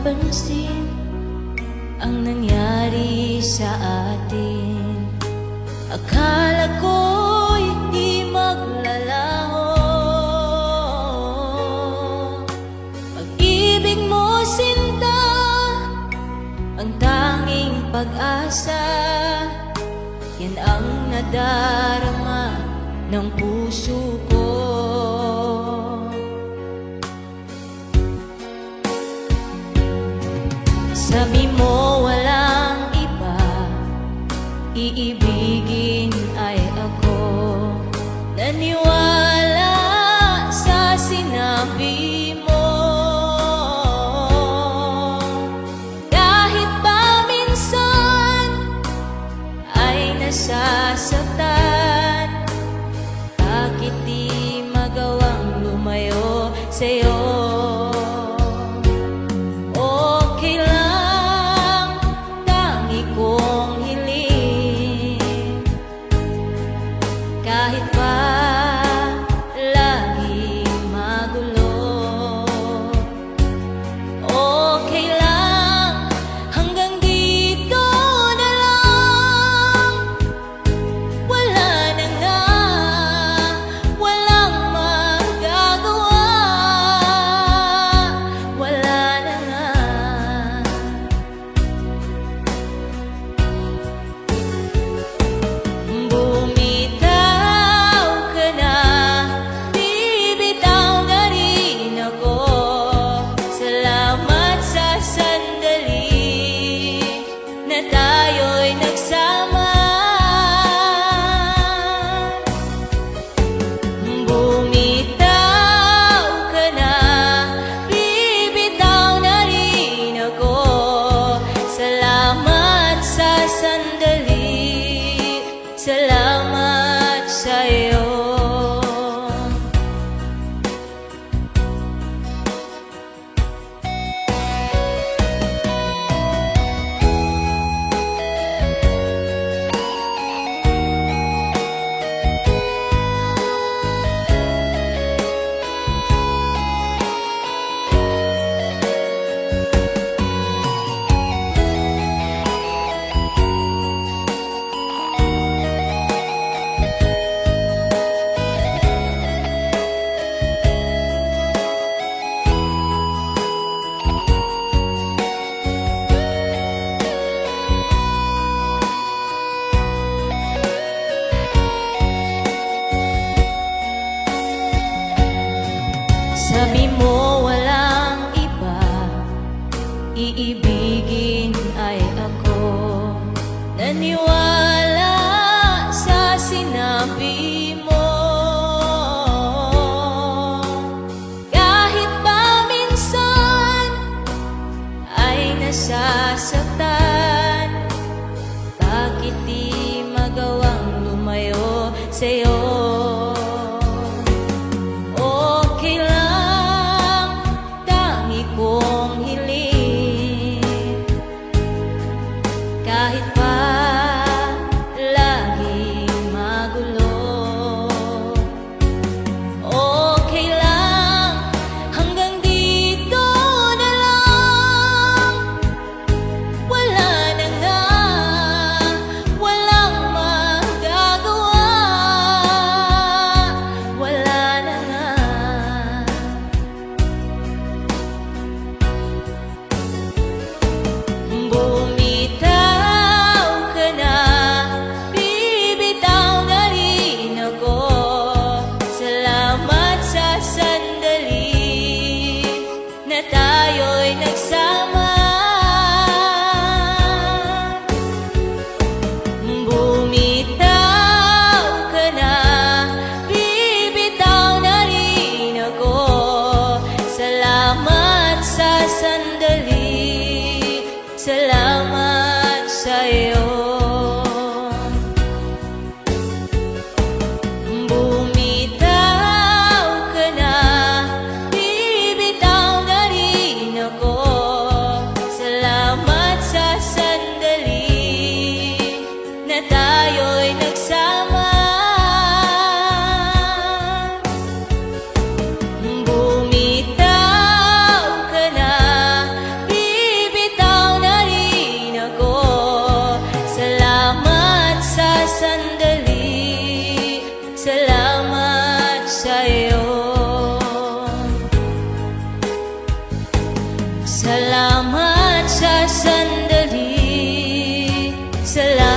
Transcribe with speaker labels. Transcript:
Speaker 1: mapansin ang nangyari sa atin. Akala ko'y di maglalaho, pag-ibig mo sinta ang tanging pag-asa. Yan ang nadarama ng puso ko. Sabi mo walang iba, iibigin ay ako. Naniwala sa sinabi mo, kahit pa minsan ay nasasaktan. Bakit di magawang lumayo sa'yo? Kahit pa laging magulo, okay lang, hanggang dito na lang. Wala na nga, walang magagawa. Wala na nga. Tayo'y nagsama, bumitaw ka na, bibitaw na rin ako. Salamat sa sandali, salamat sa'yo. Sabi mo walang iba, iibigin ay ako. Naniwala sa sinabi mo, kahit pa minsan ay nasasaktan. Bakit di magawang lumayo sa'yo? Kahit pa laging magulo, okay lang, hanggang dito na lang. Wala na nga, walang magagawa. Wala na nga. Bumitaw Salamat